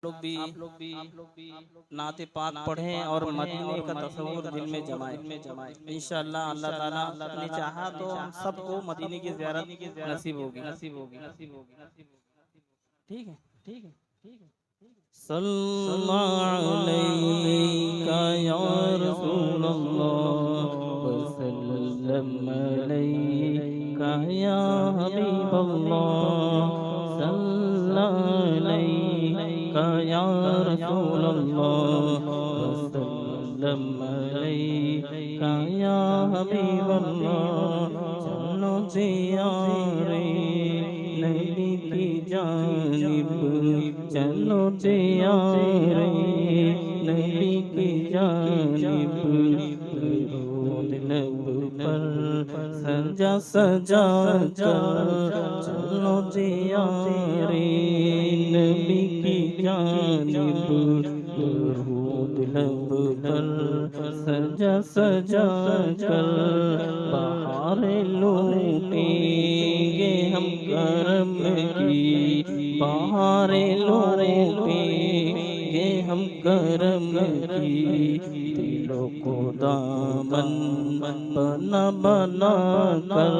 लोग भी नाते पाक पढ़ें और मदीने का तसव्वुर दिल में जमाएं। इंशाअल्लाह अल्लाह ताला ने चाहा तो हम सबको मदीने की ज़ियारत नसीब होगी। ठीक है, ठीक है, ठीक है। सल्लल्लाहु अलैका या रसूलल्लाह वसल्लम अलैका या हबीबल्लाह सल्लल्लाहु अलैका या रसूलल्लाह वसल्लम अलैका या हबीबल्लाह चलो ज़ियारे नबी की जानिब चलो ज़ियारे नबी की जानिब दरूद लब पर सजा सजा कर चलो ज़ियारे नबी की जानिब दरूद लब पर सजा सजा कर बहार लूटेंगे हम करम की बहार लूटेंगे हम करम की दिलों को दामन बना बना कर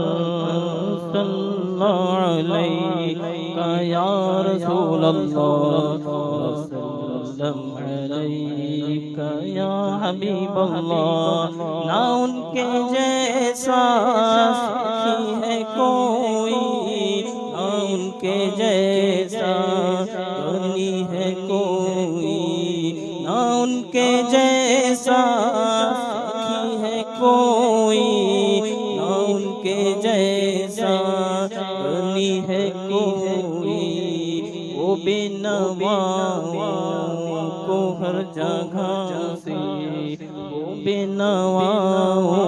सल्लल्लाहु अलैका या रसूलल्लाह वसल्लम अलैका या हबीबल्लाह ना उनके जैसा ही है कोई ना उनके जैसा नहीं है कोई ना उनके जैसा ही है कोई ना उनके जैसा नहीं है कोई वो बेनवाओं को हर जगह से वो बेनवाओं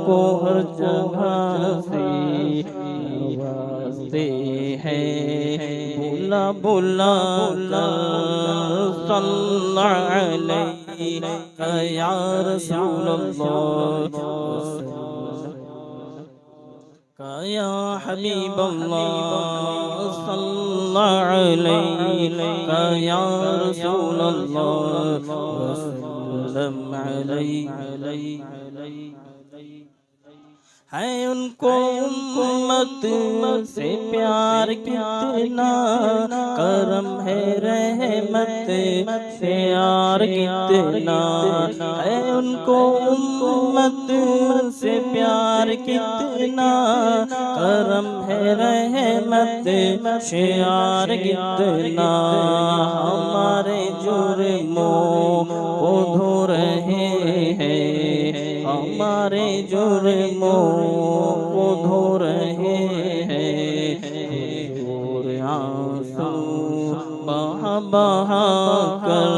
को हर जगह से नवाजते हैं बुला बुला सल्लल्लाहु अलैका या रसूलल्लाह या हबीबल्लाह सल्लल्लाहु अलैका या रसूलल्लाह वसल्लम अलैका है उनको उम्मत से प्यार कितना करम है रहमत से यार कितना है उनको उम्मत से प्यार कितना करम है रहमत से यार कितना हमारे जुर्मों को धो रहे हैं हमारे जुर्मों को धो रहे हैं और आंसू बहा बहा कर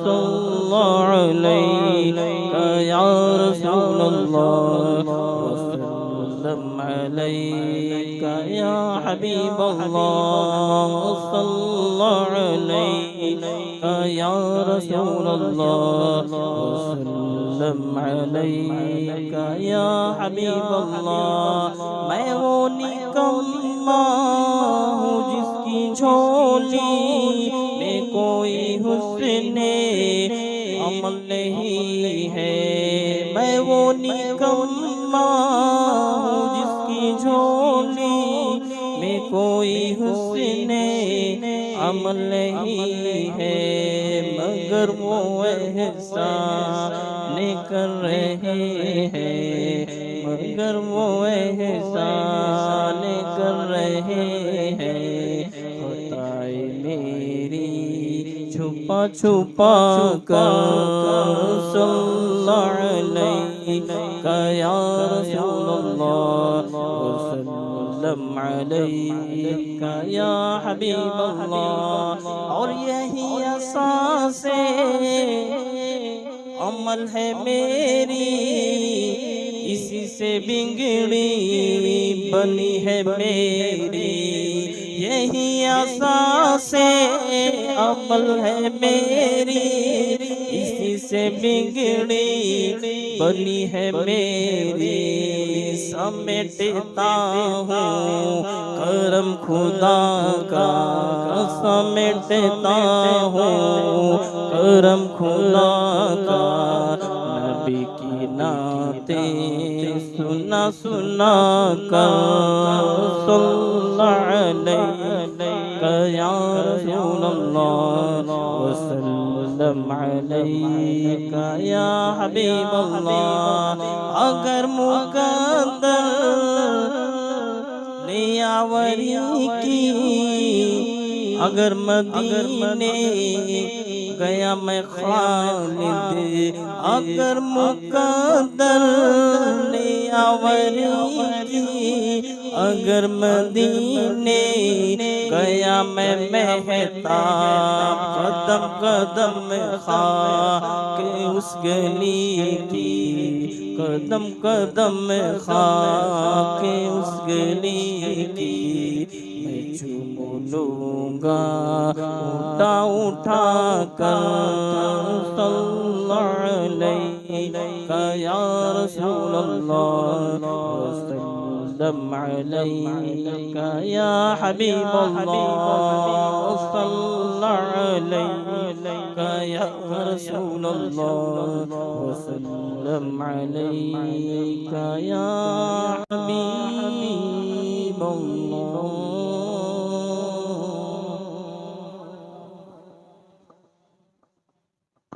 सल्लल्लाहु अलैका या रसूलल्लाह वसल्लम अलैका या हबीबल्लाह सल्लल्लाहु अलैका या रसूलल्लाह वसल्लम अलैका या हबीबल्लाह मैं वो निकम्मा हूँ जिसकी झोली में कोई हुस्ने अमल नहीं है मैं वो निकम्मा हूँ जिसकी झोली में कोई हुस्ने अमल नहीं है मगर वो एहसान कर रहे हैं मगर वो एहसान कर रहे हैं खुदाई मेरी छुपा छुपा कर सल्लल्लाहु अलैका या रसूलल्लाह वसल्लम अलैका या हबीबल्लाह और यही असासे अमल है मेरी इसी से बिगड़ी बनी है मेरी यही आशा से अमल है मेरी इसी से बिगड़ी बनी है मेरी समेटता हूँ करम खुदा का समेटता हूँ करम खुदा का नबी की नाते सुना सुना कर सल्लल्लाहु अलैहि या रसूलल्लाह वसल्लम अलैका या हबीबल्लाह। अगर मुकद्दर नियावरी की अगर मदीने गया मैं खालिद अगर मुकद्दर नियावरी की अगर मदीने गया मैं महताब कदम कदम खा के उस गली की कदम कदम खा के उस गली की मैं चूम लूँगा उठा उठा कर सल्लल्लाहु अलैका या रसूलल्लाह वसल्लम अलैका या हबीबल्लाह सल्लल्लाहु अलैका या रसूलल्लाह वसल्लम अलैका या हबीबल्लाह।